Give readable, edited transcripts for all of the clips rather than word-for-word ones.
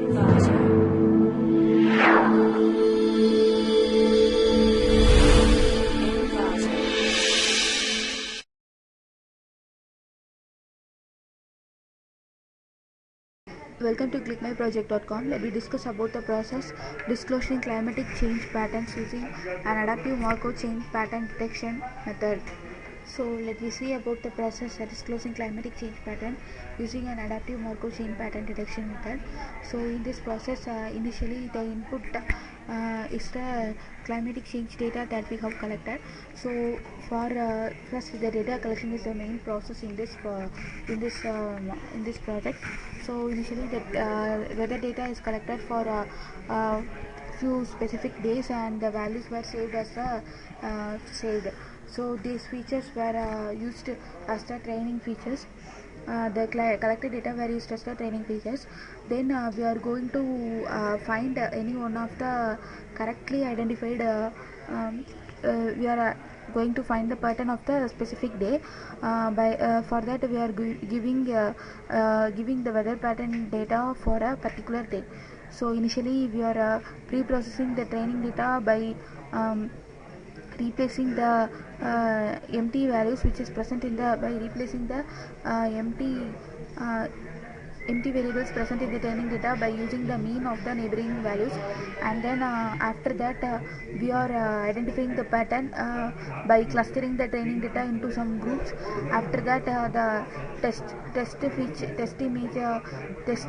Welcome to clickmyproject.com. Let me discuss about the process disclosing climatic change patterns using an adaptive Markov chain pattern detection method. So let me see about the process disclosing climatic change pattern using an adaptive Markov chain pattern detection method. So in this process, initially the input is the climatic change data that we have collected. So for first, the data collection is the main process in this project. So initially the weather data is collected for few specific days, and the values were saved as saved. So these features were used as the training features. The collected data were used as the training features. Then we are going to find any one of the correctly identified we are going to find the pattern of the specific day. For that we are giving the weather pattern data for a particular day. So initially we are pre-processing the training data by replacing the empty values which is present in the by replacing the empty variables present in the training data by using the mean of the neighboring values. And then after that we are identifying the pattern by clustering the training data into some groups. After that the test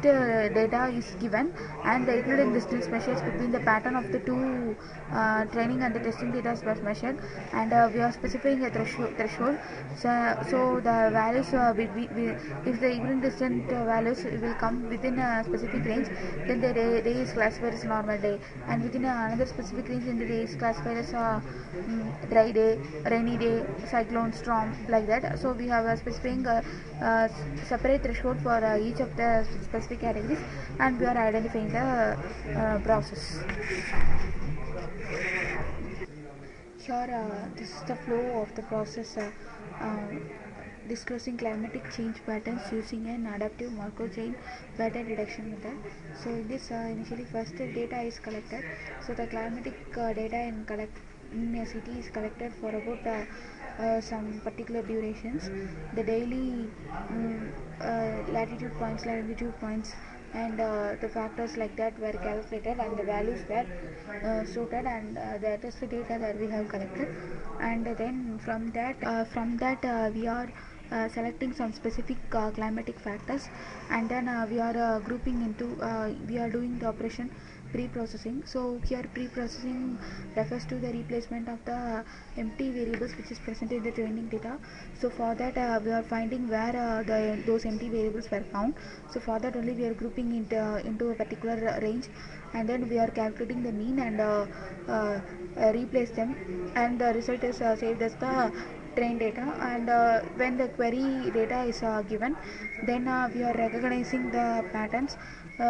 data is given, and the equivalent distance measures between the pattern of the two training and the testing data was measured, and we are specifying a threshold. So the values if the equivalent distance values will come within a specific range, then the day is classified as normal day, and within another specific range, then the day is classified as dry day, rainy day, cyclone, storm, like that. So we have specifying separate threshold for each of the specific categories, and we are identifying the process. Here this is the flow of the process disclosing climatic change patterns using an adaptive Markov chain pattern detection method. So in this initially first data is collected. So the climatic data in a city is collected for about some particular durations. The daily latitude points, longitude points, and the factors like that were calculated, and the values were sorted, and that is the data that we have collected. And then from that we are selecting some specific climatic factors, and then we are grouping into we are doing the operation pre-processing. So here pre-processing refers to the replacement of the empty variables which is present in the training data. So for that we are finding where those empty variables were found. So for that only we are grouping into a particular range, and then we are calculating the mean and replace them, and the result is saved as the train data. And when the query data is given, then we are recognizing the patterns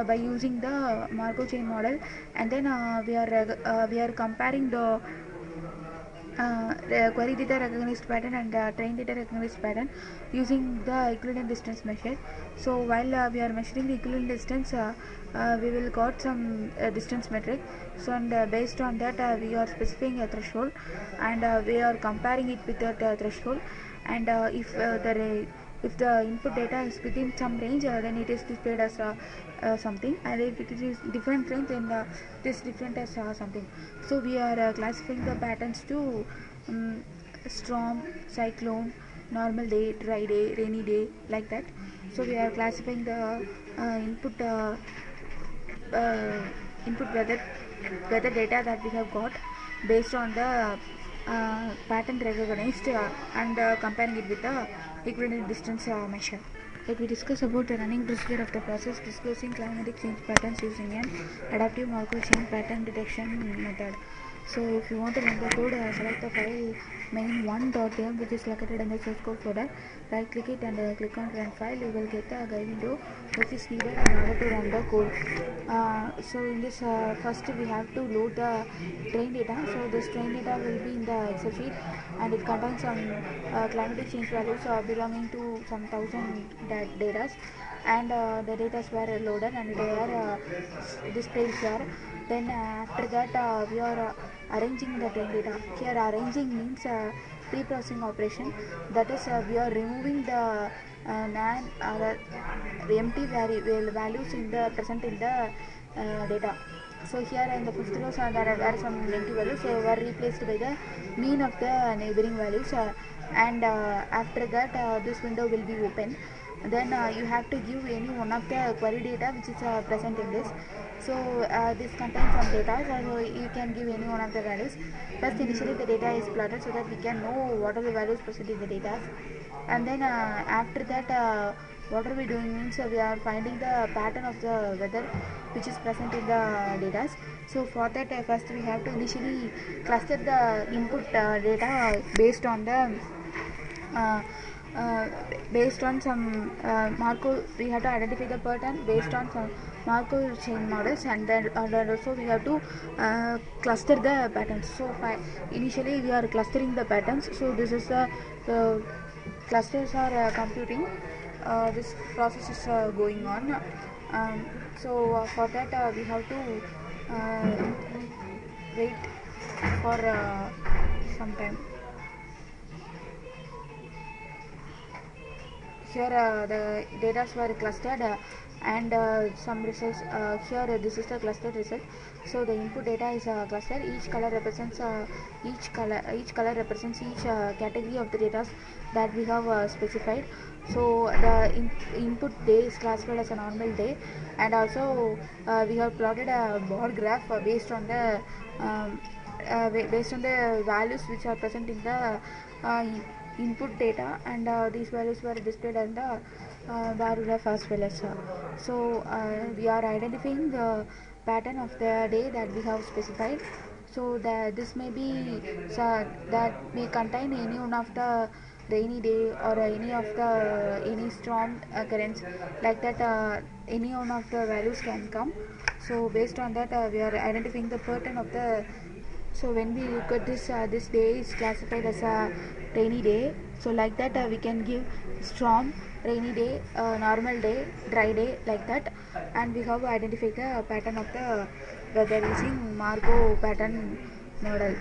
by using the Markov chain model, and then we are comparing the query data recognized pattern and train data recognized pattern using the equivalent distance measure. So while we are measuring the equivalent distance, we will got some distance metric. So and based on that we are specifying a threshold, and we are comparing it with that threshold. And if the input data is within some range, then it is displayed as something, and if it is different range, then it is different as something. So we are classifying the patterns to storm, cyclone, normal day, dry day, rainy day, like that. So we are classifying the input weather data that we have got based on the pattern recognized, and comparing it with the equivalent distance measure. Let me discuss about the running procedure of the process disclosing climatic change patterns using an adaptive Markov chain pattern detection method. So if you want to run the code, select the file main1.m, which is located in the source code folder. Right click it and click on run file. You will get a guide window which is needed in order to run the code. So in this first we have to load the train data. So this train data will be in the Excel sheet, and it contains some climatic change values belonging to some 1000 data. and the data were loaded and they are displayed here. Then after that we are arranging the train data. Here arranging means pre-processing operation, that is we are removing the empty values in the present in the data. So here in the fifth row there are some empty values, so were replaced by the mean of the neighboring values, and after that this window will be open. Then you have to give any one of the query data which is present in this. So this contains some data, so you can give any one of the values. First initially the data is plotted so that we can know what are the values present in the data, and then after that what are we doing means we are finding the pattern of the weather which is present in the data. So for that first we have to initially cluster the input data based on the based on some Markov. We have to identify the pattern based on some Markov chain models, and then also we have to cluster the patterns. So initially we are clustering the patterns. So this is the clusters are computing. This process is going on. So for that we have to wait for some time. Here the data were clustered and some results. Here this is the clustered result. So the input data is clustered. Each color represents each color represents each category of the data that we have specified. So the input day is classified as a normal day, and also we have plotted a bar graph based on the values which are present in the input data, and these values were displayed on the bar graph as well as so we are identifying the pattern of the day that we have specified. So this may be that may contain any one of the rainy day or any storm occurrence, like that any one of the values can come. So based on that we are identifying the pattern of the. So when we look at this this day is classified as a rainy day. So like that we can give storm, rainy day, normal day, dry day, like that, and we have identified the pattern of the weather using Markov pattern model.